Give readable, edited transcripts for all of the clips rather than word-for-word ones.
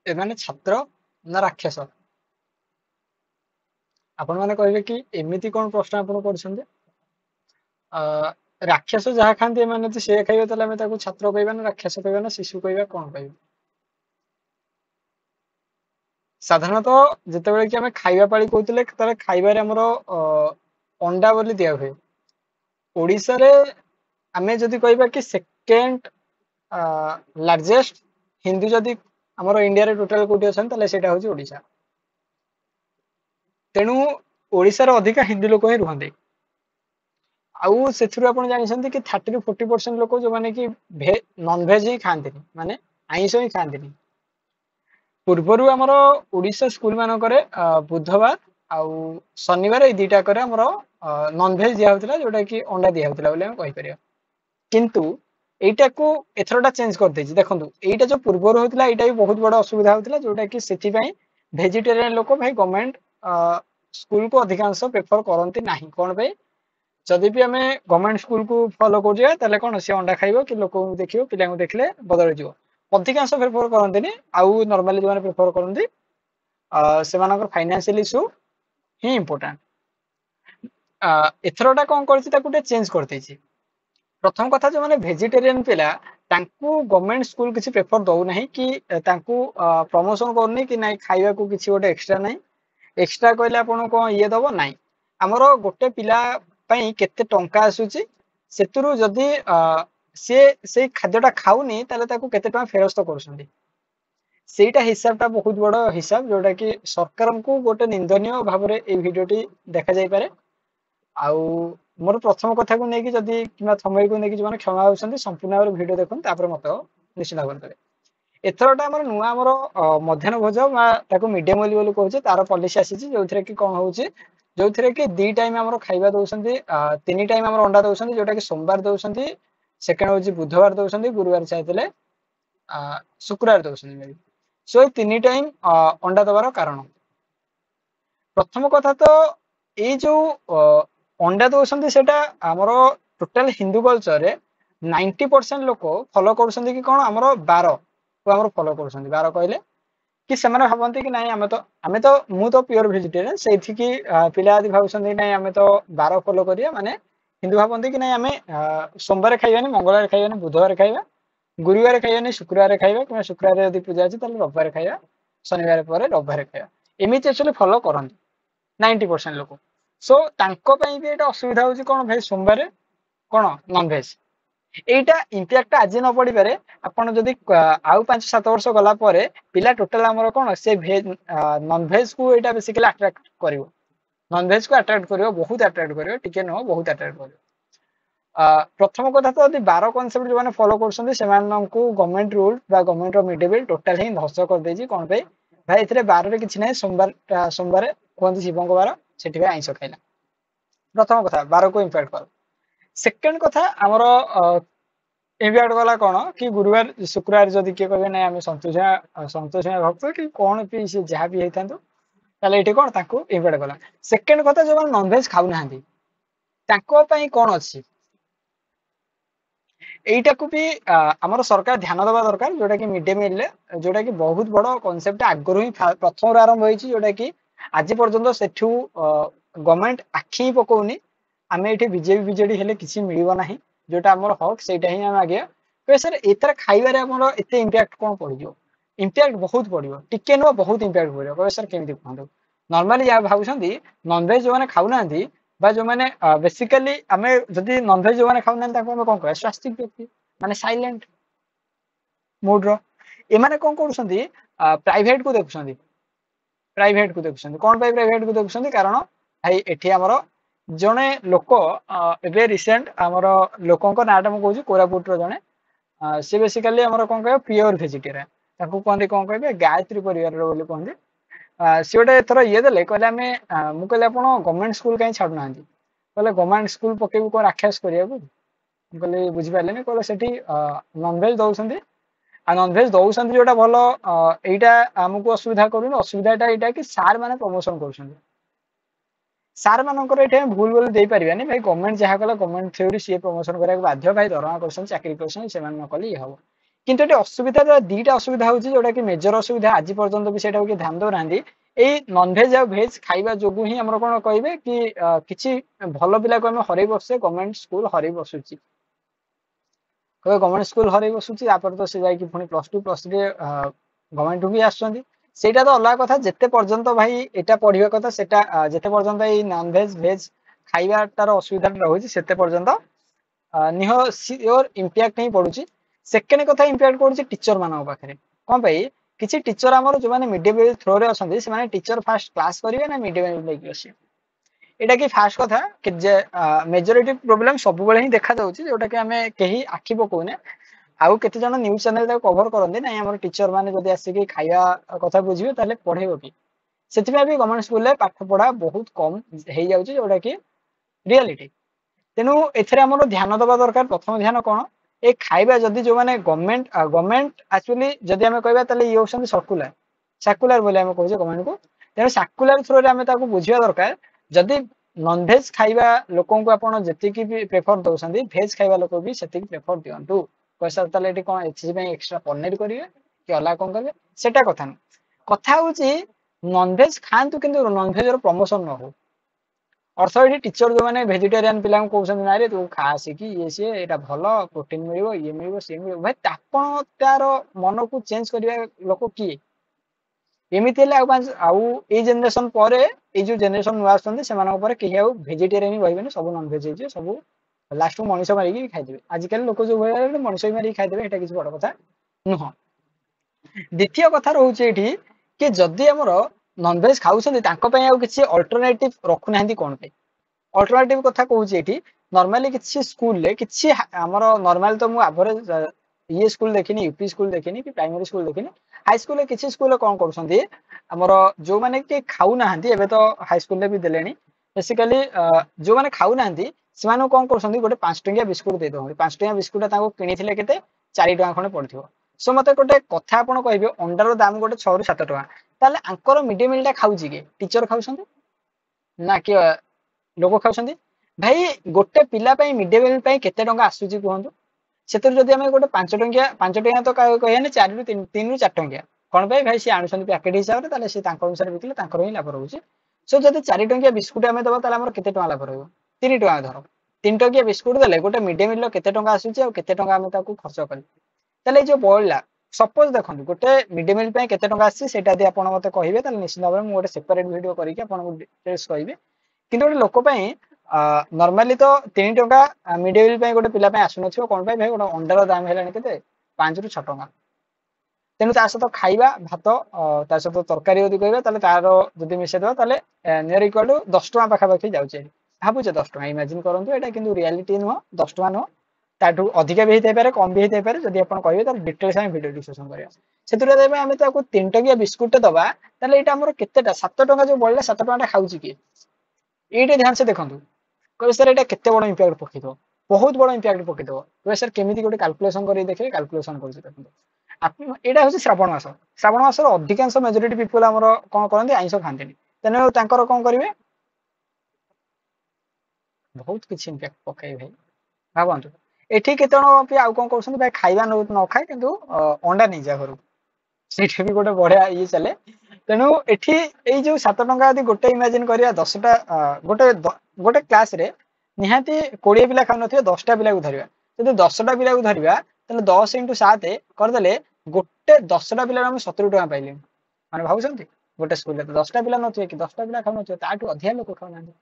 एमाने छात्र ना राक्षस आपण माने कहबे कि एमिति कोन प्रश्न आपण करछन राक्षस जहाँ खाते माने तो से खाइबे तले आमे ताको छात्र कहबा ना राक्षस कहबा ना शिशु कहबा कोन कहबे साधारणतः जेतेबेले कि आमे खाइबा पाଳି कहउतले तले खाइबारे हमरो अंडा बोली दिया हुए ओडिसा रे आमे जदी कहबा कि सेकेंड लार्जेस्ट हिंदू जदी हमरो इंडिया रे टोटल कोटी अछन तले सेटा होची ओडिसा तेनु ओडिसा रे अधिका हिंदू लोक ही रुहंदे आउ सेथुरु आपण जानिसंती कि 30 ରୁ 40% लोक जो माने कि नॉन वेज ही खांते माने आइंस ही खांते पूर्वरु हमर ओडिसा स्कूल मानकरे बुधवार आउ शनिवार ए दुईटा करे हमर नॉन वेज दिया होतला जोटा कि अंडा दिया होतला बोले हम कहि परिया किंतु एटा को एथरोटा चेंज कर देछि देखंतु एटा जो पूर्वरु होतला एटा भी बहुत बड़ असुविधा होतला जोटा कि सेति पई वेजिटेरियन लोक भाई गवर्नमेंट स्कूल को अधिकांश प्रेफर करंती नाही कोन भाई जदि भी आम गवर्नमेंट स्कूल को फॉलो कर कौन सी अंडा खाइब कि लोक देख पिला देखले बदल जाव अधिकांश प्रेफर करते आउ नॉर्मली जो प्रेफर करती से फाइनेंशियल इश्यू ही इम्पोर्टेंट एथरटा कौन कर चेंज करते प्रथम कथा जो मैंने वेजिटेरियन पिला गवर्नमेंट स्कूल किसी प्रेफर दौना कि प्रमोशन करनी कि ना खाइबा को किसी गोटे एक्सट्रा ना एक्सट्रा कहले आपन कौन ये दब ना आमर गोटे पिला पई केते टंका आसुची सेतुरु जदी से से खाद्यटा खाउनी ताले ताको केते टंका फेरस्त करछंदी सेटा हिसाबटा बहुत बड़ हिसाब जोटा कि सरकार को गोटे निंदनीय भाव में ए भिडियोटी देखा जाई पारे आउ मोर प्रथम कथा को नेकी जदी किमा समय को नेकी जने क्षमा होउछंदी संपूर्ण भाव भिडियो देखन तापर मत निश्चित भाव करे एथरटा हमर नुआ हमर मध्याह्न भोज ताको मिड डे मील बोली कहूचे तार पॉलिसी आसीची जोथरे कि कोन होउची जो थे कि 2 टाइम आम खाଇବା दौरान 3 टाइम आम अंडा दौरान जोटा कि सोमवार दौरान सेकेंड हूँ बुधवार दौरान गुरुवार चाहिए शुक्रवार दौरान सो ये 3 टाइम अंडा दबार कारण प्रथम कथा तो ये जो अंडा दौरान से टोटाल हिंदू कल्चर रे 90% लोक फॉलो कर कि कौन आम बार को आम फॉलो कर बार कहले कि सेमाने भाबंती कि नहीं आमे तो मु तो प्योर वेजिटेरियन सेथि कि पिला आदि भाबसंती नहीं आमे तो बार फॉलो करिया माने हिंदू भाबंती कि नहीं आमे सोमवार खाइबानी मंगलवार खाइबानी बुधवार खाइबा गुरुवार खाइबानी शुक्रवार खाइबा कि शुक्रवार यदि पूजा अछि ताले रविवार खाइबा शनिवार पर रविवार खाइबा एमिति एक्चुअली फॉलो करंती 90% लोक सो तांको पई भी एटा असुविधा होची कोन भाई सोमवार कोन नॉन वेज एटा इंपैक्ट आज न पड़ी पारे आपण जदि आउ 5-7 वर्ष गला परे पिला टोटल हमर कोन से भेज नॉन वेज को एटा बेसिकली अट्रैक्ट करिवो नॉन वेज को अट्रैक्ट करिवो बहुत अट्रैक्ट करिवो टिके न बहुत अट्रैक्ट करिवो प्रथम कथा तो यदि 12 कांसेप्ट जो माने फॉलो करछन से माननकु गवर्नमेंट रूल बा गवर्नमेंट रो मिड डे मील टोटल ही ध्वस्त कर देजी कोन पे भाई एथरे 12 रे किछि नै सोमवार सोमवार कोन शिवंग बार सेठी भाई आइंस खाइला प्रथम कथा 12 को इंपैक्ट कर सेकंड कथा हमरो इम्पैक्ट गला कोन कि गुरुवार शुक्रवार जदि के कहबे नै हम संतोष भक्त कि कोन भी से जहा भी हेतांतो ताले एठी कोन ताको इम्पैक्ट गला सेकंड कथा जो मन नॉन वेज खाउ नाहंती ताको पई कोन अछि एटा को भी हमर सरकार ध्यान देबा दरकार जोटा कि मिड डे मील ले जोटा कि बहुत बड़ कांसेप्ट आगरो ही प्रथम आरंभ होईची जोटा कि आज पर्यंत सेठू गवर्नमेंट आखी पकोनी आमे एठी बीजेडी हेले किछि मिलिबो नाही जोटा हमर हक सेटा ही हम आगे तो सर एतर खाइबारे हमर एते इंपैक्ट कोन पड़ियो इंपैक्ट बहुत पड़ियो टिके न बहुत इंपैक्ट पड़ियो कहे सर केमिति कहंदो नॉर्मली या भाबुछंदी नॉन वेज जो माने खाउ नांती बा जो माने बेसिकली आमे जदी नॉन वेज जो माने खाउ नांती ताको हम कोन कहै स्वास्थिक व्यक्ति माने साइलेंट मूड रो ए माने कोन करूछंदी प्राइवेट को देखुछंदी कोन भाई प्राइवेट को देखुछंदी कारण भाई एठी हमर जने लोक एबे रिसेंट हमर लोकंक नाटा म कहूची कोरापुट रो जने से बेसिकली हमर कोन कहबे प्योर वेजिटेरियन ताको कोन कहबे गायत्री परिवार रो बोली कहंदी से गोटे थोड़ा ये देले कहले आमे मु कहले आपण गवर्नमेंट स्कूल कहीं छाडू नांती कहले गवर्नमेंट स्कूल पकेबू को राक्षस करिया को कहले बुझि पाले ने कहले सेठी नॉन वेज दउसंती आ नॉन वेज दउसंती जोटा भलो एटा हमकु असुविधा करूनी असुविधाटा एटा कि सार माने प्रमोशन करूछंती सार मानकर एठे भूल बोल दे परिबानी भाई गवर्नमेंट जहा कला गवर्नमेंट थ्योरी सी प्रमोशन करिया बाध्य भाई दरमा करसन चाकरी करसन से मान न कली हबो কিন্তু ଏଠି ଅସୁବିଧା ଦିଟା ଅସୁବିଧା ହଉଛି ଯୋଉଟା କି ମେଜର ଅସୁବିଧା ଆଜି ପର୍ଯ୍ୟନ୍ତ ବି ସେଇଟାକୁ କିଏ ଧ୍ୟାନ ଦଉନାହାନ୍ତି। ଏଇ ନନଭେଜ ଆଉ ଭେଜ ଖାଇବା ଯୋଗୁ ହିଁ ଆମର କଣ କହିବେ କି କିଛି ଭଲ ପିଲାକୁ ଆମେ ହରେଇ ବସୁଛେ, ଗଭର୍ଣ୍ଣମେଣ୍ଟ ସ୍କୁଲ ହରେଇ ବସୁଛି। କହିବେ ଗଭର୍ଣ୍ଣମେଣ୍ଟ ସ୍କୁଲ ହରେଇ ବସୁଛି, ତାପରେ ତ ସେ ଯାଇକି ପୁଣି +2 +3 ଗଭର୍ଣ୍ଣମେଣ୍ଟ ବି ଆସୁଛନ୍ତି। ସେଇଟା ତ ଅଲଗା କଥା। ଯେତେ ପର୍ଯ୍ୟନ୍ତ ଭାଇ ଏଇଟା ପଢିବା କଥା ସେଟା ଯେତେ ପର୍ଯ୍ୟନ୍ତ ଏଇ ନନଭେଜ ଭେଜ ଖାଇବାଟାର ଅସୁବିଧା ରହୁଛି ସେତେ ପର୍ଯ୍ୟନ୍ତ ସିଓର ଇମ୍ପାକ୍ଟ ହିଁ ପଡୁଛି। ସେକେଣ୍ଡ କଥା ଇମ୍ପାକ୍ଟ ପଡୁଛି ଟିଚର ମାନଙ୍କ ପାଖରେ। କଣ ପାଇଁ? କିଛି ଟିଚର ଆମର ଯୋଉମାନେ ମିଡ ଡେ ମିଲ ଥ୍ରୋରେ ଅଛନ୍ତି ସେମାନେ ଟିଚର ଫାଷ୍ଟ କ୍ଲାସ କରିବେ ନା ମିଡ ଡେ ମିଲ ନେଇକି ଆସିବେ। ଏଇଟା କି ଫାଷ୍ଟ କଥା କି ଯେ ମେଜରିଟି ପ୍ରୋବ୍ଲେମ ସବୁବେଳେ ହିଁ ଦେଖାଯାଉଛି ଯୋଉଟା କି ଆମେ କେହି ଆଖି ପକଉନେ। ଆଉ କେତେ ଜଣ ନ୍ୟୁଜ ଚ୍ୟାନେଲ ତାକୁ କଭର କରନ୍ତି ନାଇଁ ଆମର ଟିଚର ମାନେ ଯଦି ଆସିକି ଖାଇବା କଥା ବୁଝିବେ ତାହେଲେ ପଢେଇବ କି। ସେଥିପାଇଁ ବି ଗଭର୍ଣ୍ଣମେଣ୍ଟ ସ୍କୁଲରେ ପାଠ ପଢା ବହୁତ କମ ହେଇଯାଉଛି ଯୋଉଟା କି ରିଆଲିଟି। ତେଣୁ ଏଥିରେ ଆମର ଧ୍ୟାନ ଦେବା ଦରକାର। ପ୍ରଥମ ଧ୍ୟାନ କଣ? ଏ ଖାଇବା ଯଦି ଯୋଉମାନେ ଗଭର୍ଣ୍ଣମେଣ୍ଟ ଆକ୍ଚୁଆଲି ଯଦି ଆମେ କହିବା ତାହେଲେ ଇଏ ହଉଛନ୍ତି ସାକୁଲାର ବୋଲି ଆମେ କହୁଛେ ଗଭର୍ଣ୍ଣମେଣ୍ଟକୁ। ତେଣୁ ସାକୁଲାର ଥ୍ରୋରେ ଆମେ ତାକୁ ବୁଝିବା ଦରକାର। ଯଦି ନନଭେଜ ଖାଇବା ଲୋକଙ୍କୁ ଆପଣ ଯେତିକି ବି ପ୍ରେଫର ଦଉଛନ୍ତି ଭେଜ ଖାଇବା ଲୋକ ବି ସେତିକି ପ୍ରେଫର ଦିଅନ୍ତୁ। ପଇସା ତାହେଲେ ଏଠି କଣ ଏଥିପାଇଁ ଏକ୍ସଟ୍ରା ପନିର କରିବେ କି ଅଲଗା କଣ କରିବେ ସେଟା କଥା ନୁହଁ। କଥା ହଉଛି ନନଭେଜ ଖାଆନ୍ତୁ କିନ୍ତୁ ନନଭେଜ ର ପ୍ରମୋସନ ନ ହଉ। ଅର୍ଥ ଏଠି ଟିଚର ଯୋଉମାନେ ଭେଜିଟେରିଆନ ପିଲାଙ୍କୁ କହୁଛନ୍ତି ନାଇଁରେ ତୁ ଖା ଆସିକି ଇଏ ସିଏ ଏଇଟା ଭଲ ପ୍ରୋଟିନ ମିଳିବ ଇଏ ମିଳିବ ସିଏ ମିଳିବ। ଭାଇ ଆପଣ ତାର ମନକୁ ଚେଞ୍ଜ କରିବା ଲୋକ କିଏ? ଏମିତି ହେଲେ ଆଉ ଏଇ ଜେନେରେସନ ପରେ ଏଇ ଯୋଉ ଜେନେରେସନ ନୂଆ ଆସୁଛନ୍ତି ସେମାନଙ୍କ ପରେ କେହି ଆଉ ଭେଜିଟେରିଆନ ରହିବେନି, ସବୁ ନନଭେଜ ହେଇଯିବେ। ସବୁ ଲାଷ୍ଟକୁ ମଣିଷ ମାରିକି ଖାଇଦେବେ। ଆଜିକାଲି ଲୋକ ଯୋଉ ଭଳିଆ ମଣିଷ ବି ମାରିକି ଖାଇଦେବେ ଏଇଟା କିଛି ବଡ କଥା ନୁହଁ। ଦ୍ୱିତୀୟ କଥା ରହୁଛି ଏଇଠି କି ଯଦି ଆମର ନନଭେଜ ଖାଉଛନ୍ତି ତାଙ୍କ ପାଇଁ ଆଉ କିଛି ଅଲ୍ଟରନେଟିଭ ରଖୁନାହାନ୍ତି କଣ ପାଇଁ? ଅଲ୍ଟରନେଟିଭ କଥା କହୁଛି ଏଠି ନର୍ମାଲି କିଛି ସ୍କୁଲରେ କିଛି ଆମର ନର୍ମାଲି ତ ମୁଁ ଆଭରେଜ ଇଏ ସ୍କୁଲ ଦେଖିନି, ୟୁପି ସ୍କୁଲ ଦେଖିନି କି ପ୍ରାଇମେରୀ ସ୍କୁଲ ଦେଖିନି। ହାଇସ୍କୁଲରେ କିଛି ସ୍କୁଲରେ କଣ କରୁଛନ୍ତି ଆମର ଯୋଉମାନେ କି ଖାଉନାହାନ୍ତି ଏବେ ତ ହାଇସ୍କୁଲରେ ବି ଦେଲେଣି। ବେସିକାଲି ଯୋଉମାନେ ଖାଉନାହାନ୍ତି ସେମାନଙ୍କୁ କଣ କରୁଛନ୍ତି ଗୋଟେ 5 ଟଙ୍କିଆ ବିସ୍କୁଟ ଦେଇ ଦଉଛନ୍ତି। 5 ଟଙ୍କିଆ ବିସ୍କୁଟ ତାଙ୍କୁ କିଣିଥିଲେ କେତେ 4 ଟଙ୍କା ଖଣ୍ଡେ ପଡିଥିବ। ସୋ ମତେ ଗୋଟେ କଥା ଆପଣ କହିବେ ଅଣ୍ଡାର ଦାମ ଗୋଟେ 6 ରୁ 7 ଟଙ୍କା। ତାହେଲେ ଆଙ୍କର ମିଡ ଡେ ମିଲ ଟା ଖାଉଛି କିଏ? ଟିଚର ଖାଉଛନ୍ତି ନା କି ଲୋକ ଖାଉଛନ୍ତି? ଭାଇ ଗୋଟେ ପିଲା ପାଇଁ ମିଡ ଡେ ମିଲ ପାଇଁ କେତେ ଟଙ୍କା ଆସୁଛି କୁହନ୍ତୁ? ସେଥିରୁ ଯଦି ଆମେ ଗୋଟେ 5 ଟଙ୍କା ତ କହିବାନି 4 ରୁ 3 ରୁ 4 ଟଙ୍କିଆ କଣ ପାଇଁ? ଭାଇ ସିଏ ଆଣୁଛନ୍ତି ପ୍ୟାକେଟ ହିସାବରେ ତାହେଲେ ସେ ତାଙ୍କ ଅନୁସାରେ ବିକିଲେ ତାଙ୍କର ହିଁ ଲାଭ ରହୁଛି। ସୋ ଯଦି 4 ଟଙ୍କିଆ ବିସ୍କୁଟ ଆମେ ଦବା ତାହେଲେ ଆମର କେତେ ଟଙ୍କା ଲାଭ ରହିବ? 3 ଟଙ୍କା ଧର। 3 ଟଙ୍କିଆ ବିସ୍କୁଟ ଦେଲେ ଗୋଟେ ମିଡ ଡେ ମିଲ କେତେ ଟଙ୍କା ଆସୁଛି ଆଉ କେତେ ଟଙ୍କା ଆମେ ତାକୁ ଖର୍ଚ୍ଚ କଲେ? ତାହେଲେ ଏଇ ଯୋଉ ବଳିଲା ସପୋଜ ଦେଖନ୍ତୁ ଗୋଟେ ମିଡ ଡେ ମିଲ ପାଇଁ କେତେ ଟଙ୍କା ଆସିଛି ସେଇଟା ଯଦି ଆପଣ ମତେ କହିବେ ତାହେଲେ ନିଶ୍ଚିତ ଭାବରେ ମୁଁ ଗୋଟେ ସେପାରେଟ ଭିଡିଓ କରିକି ଆପଣଙ୍କୁ ଡିଟେଲ୍ସ କହିବି। କିନ୍ତୁ ଗୋଟେ ଲୋକ ପାଇଁ ନର୍ମାଲି ତ 3 ଟଙ୍କା ମିଡ ଡେ ମିଲ ପାଇଁ ଗୋଟେ ପିଲା ପାଇଁ ଆସୁନଥିବ। କଣ ପାଇଁ? ଭାଇ ଗୋଟେ ଅଣ୍ଡାର ଦାମ ହେଲାଣି କେତେ 5 ରୁ 6 ଟଙ୍କା। ତେଣୁ ତା ସହିତ ଖାଇବା ଭାତ ତା ସହିତ ତରକାରୀ ଯଦି କହିବା ତାହେଲେ ତାର ଯଦି ମିଶେଇଦବା ତାହେଲେ ନିୟର ଇକ୍ୱାଲ ଟୁ 10 ଟଙ୍କା ପାଖାପାଖି ଯାଉଛି। ଭାବୁଛେ 10 ଟଙ୍କା ଇମାଜିନ କରନ୍ତୁ। ଏଇଟା କିନ୍ତୁ ରିଆଲିଟି ନୁହଁ, 10 ଟଙ୍କା ନୁହଁ। ତାଠୁ ଅଧିକା ବି ହେଇଥାଇପାରେ କମ ବି ହେଇଥାଇପାରେ। ଯଦି ଆପଣ କହିବେ ତାହେଲେ ଡିଟେଲ୍ସ ଆମେ ଭିଡିଓ ଡିସ୍କସନ କରିବା। ସେଥିରେ ଯଦି ଆମେ ତାକୁ 3 ଟଙ୍କିଆ ବିସ୍କୁଟ ଦବା ତାହେଲେ ଏଇଟା ଆମର କେତେଟା 7 ଟଙ୍କା ଯୋଉ ବଳିଲା 7 ଟଙ୍କା ଟା ଖାଉଛି କିଏ? ଏଇଟା ଧ୍ୟାନ ସେ ଦେଖନ୍ତୁ। କହିବେ ସାର୍ ଏଇଟା କେତେ ବଡ ଇମ୍ପାକ୍ଟ ପକେଇଥିବ? ବହୁତ ବଡ ଇମ୍ପାକ୍ଟ ପକେଇଥିବ। କହିବେ ସାର୍ କେମିତି ଗୋଟେ କାଲକୁଲେସନ କରିକି ଦେଖିବେ। କାଲକୁଲେସନ କରୁଛି ଦେଖନ୍ତୁ। ଏଇଟା ହଉଛି ଶ୍ରାବଣ ମାସ। ଶ୍ରାବଣ ମାସର ଅଧିକାଂଶ ମେଜରିଟି ପିପୁଲ ଆମର କଣ କରନ୍ତି ଆଇଁଷ ଖାଆନ୍ତିନି। ତେଣୁ ତାଙ୍କର କଣ କରିବେ ବହୁତ କିଛି ଇମ୍ପାକ୍ଟ ପକେଇବେ। ଭାଇ ଭାବନ୍ତୁ ଏଠି କେତେ ଜଣ ଆଉ କଣ କରୁଛନ୍ତି ଭାଇ ଖାଇବା ନ ଖାଏ କିନ୍ତୁ ଅଣ୍ଡା ନେଇଯା ଘରକୁ। ସେଇଟା ବି ଗୋଟେ ବଢିଆ ଇଏ ଚାଲେ। ତେଣୁ ଏଠି ଏଇ ଯୋଉ 7 ଟଙ୍କା ଯଦି ଗୋଟେ ଇମାଜିନ କରିବା 10ଟା ଗୋଟେ କ୍ଲାସ ରେ ନିହାତି 20 ପିଲା ଖାଉନଥିବେ 10ଟା ପିଲାକୁ ଧରିବା। ଯଦି 10ଟା ପିଲାକୁ ଧରିବା ତାହେଲେ 10 × 7 କରିଦେଲେ ଗୋଟେ 10ଟା ପିଲାରୁ ଆମେ 70 ଟଙ୍କା ପାଇଲେଣି। ମାନେ ଭାବୁଛନ୍ତି ଗୋଟେ ସ୍କୁଲରେ 10ଟା ପିଲା ନଥିବେ କି 10ଟା ପିଲା ଖାଉନଥିବେ ତାଠୁ ଅଧିକା ଲୋକ ଖାଉନାହାନ୍ତି।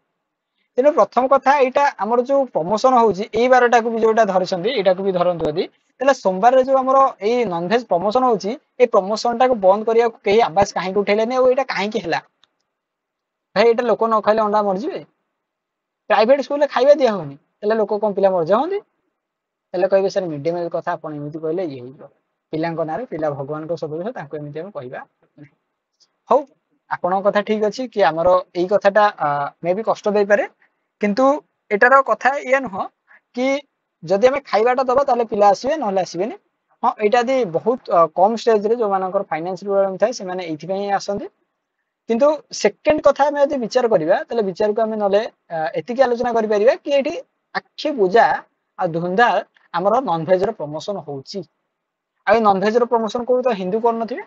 ତେଣୁ ପ୍ରଥମ କଥା ଏଇଟା ଆମର ଯୋଉ ପ୍ରମୋସନ ହଉଛି ଏଇ ବାରଟାକୁ ବି ଯୋଉଟା ଧରିଛନ୍ତି ଏଇଟାକୁ ବି ଧରନ୍ତୁ ଯଦି ତାହେଲେ ସୋମବାରରେ ଯୋଉ ଆମର ଏଇ ନନଭେଜ ପ୍ରମୋସନ ହଉଛି ଏଇ ପ୍ରମୋସନ ଟାକୁ ବନ୍ଦ କରିବାକୁ କେହି ଆବାଜ କାହିଁକି ଉଠେଇଲେନି ଆଉ ଏଇଟା କାହିଁକି ହେଲା? ଭାଇ ଏଇଟା ଲୋକ ନ ଖାଇଲେ ଅଣ୍ଡା ମରିଯିବେ? ପ୍ରାଇଭେଟ ସ୍କୁଲରେ ଖାଇବା ଦିଆ ହଉନି ତାହେଲେ ଲୋକ କଣ ପିଲା ମରିଯାଆନ୍ତି? ତାହେଲେ କହିବେ ସାର୍ ମିଡ ଡେ ମିଲ କଥା ଆପଣ ଏମିତି କହିଲେ ଇଏ ହେଇଯିବ। ପିଲାଙ୍କ ନାଁରେ ପିଲା ଭଗବାନଙ୍କ ସଦୃଶ ତାଙ୍କୁ ଏମିତି ଆମେ କହିବା। ହଉ ଆପଣଙ୍କ କଥା ଠିକ ଅଛି କି ଆମର ଏଇ କଥାଟା ମେ ବି କଷ୍ଟ ଦେଇପାରେ କିନ୍ତୁ ଏଟାର କଥା ଇଏ ନୁହଁ କି ଯଦି ଆମେ ଖାଇବାଟା ଦବା ତାହେଲେ ପିଲା ଆସିବେ ନହେଲେ ଆସିବେନି। ହଁ ଏଇଟା ଯଦି ବହୁତ କମ ଷ୍ଟେଜରେ ଯୋଉମାନଙ୍କର ଫାଇନାନ୍ସ ପ୍ରୋବ୍ଲେମ ଥାଏ ସେମାନେ ଏଇଥିପାଇଁ ଆସନ୍ତି। କିନ୍ତୁ ସେକେଣ୍ଡ କଥା ଆମେ ଯଦି ବିଚାର କରିବା ତାହେଲେ ବିଚାରକୁ ଆମେ ନହେଲେ ଏତିକି ଆଲୋଚନା କରିପାରିବା କି ଏଠି ଆଖି ବୁଜା ଆଉ ଧୁନ୍ଦାର ଆମର ନନଭେଜ ର ପ୍ରମୋସନ ହଉଛି। ଆଉ नॉनवेज रो प्रमोशन को तो हिंदू कर नथिबे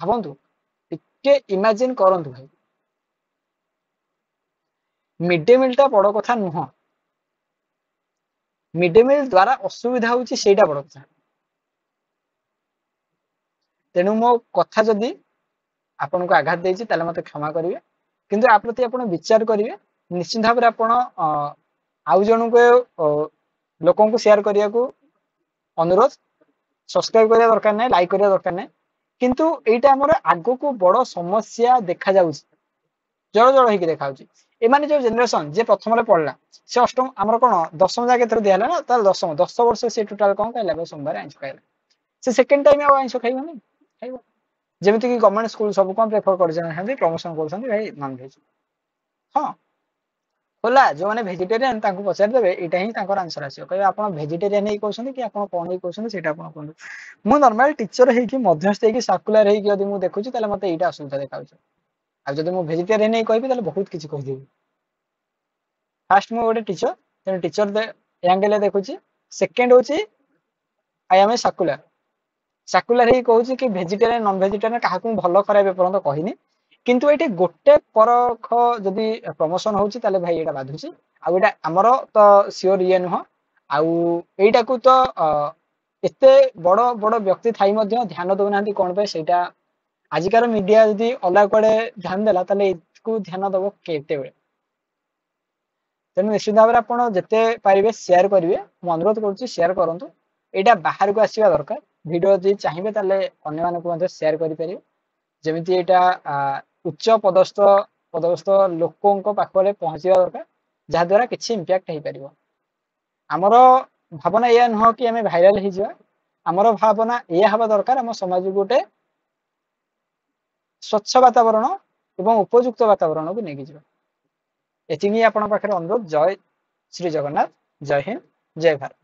भाबंतु टिके इमेजिन करंतु भाई मिड डे मील टा बड़ कथा नुह मिड डे मील द्वारा असुविधा होची सेटा बड़ कथा तेणु मो कथा जदी आपन को आघात देछि ताले मते क्षमा करिवे किंतु आ प्रति आपण विचार करिवे निश्चित भाव आपण आउ जणु को लोकन को शेयर करिया को अनुरोध सब्सक्राइब करिया दरकार नै लाइक करिया दरकार नै किंतु एटा हमर आगो को बड़ समस्या देखा जाउछि जड़ जड़ हेकि देखा होछि ए माने जो जनरेशन जे प्रथम रे पढला से अष्टम हमर कोन दशम जाके थर दियाला ना ताल दशम 10 वर्ष से टोटल कोन कहला बे सोमवार आइंस खाइला से सेकंड टाइम आ आइंस खाइबो नै खाइबो जेमिति कि गवर्नमेंट स्कूल सब कोन प्रेफर कर जन हंदी प्रमोशन करछन भाई नॉन वेज हां होला जो माने वेजिटेरियन तांको पचार देबे एटा ही तांकर आंसर आसियो कहे आपण वेजिटेरियन ही कहउछन कि आपण कोन ही कहउछन सेटा आपण कोन मु नॉर्मल टीचर हे कि मध्यस्थ हे कि सर्कुलर हे कि यदि मु देखुची ताले मते एटा असुविधा देखाउछ आ जदि मु वेजिटेरियन ही कहबी ताले बहुत किछि कहि देबी फर्स्ट मु गोटे टीचर तेन टीचर दे एंगल देखुची सेकंड होची आई एम ए सर्कुलर ही कहउची कि वेजिटेरियन नॉन वेजिटेरियन काहाकू भलो खराबे परंत कहिनी किंतु एठी गोटे परख जदि प्रमोशन होची ताले भाई एटा बाधुची आ एटा हमर तो सियोर ये नुह आ एटा को तो एते बड़ बड़ व्यक्ति थाई मध्ये ध्यान दउनांती कोन पे सेटा आजिकार मीडिया जदि अलग कड़े ध्यान देला ताले इसको ध्यान दबो केते बेले तेणु निश्चित भाव आप जिते पारे शेयर करेंगे मुझे अनुरोध करुच्ची शेयर करूँ यहाँ बाहर को आसवा दरकार वीडियो जी चाहिए अन्य मानक शेयर करेंगे जमी यहाँ उच्च पदस्थ पदस्थ लोकों पाखे पहुँचवा दरकार जहाद्वारा किसी इंपैक्ट हो पार आमर भावना यह नुह कि आम भाइराल हो आमर भावना यह हवा दरकार आम समाज गोटे स्वच्छ वातावरण एवं उपयुक्त वातावरण को लेकिन जावा एति आपण पाखे अनुरोध जय श्री जगन्नाथ जय हिंद जय भारत।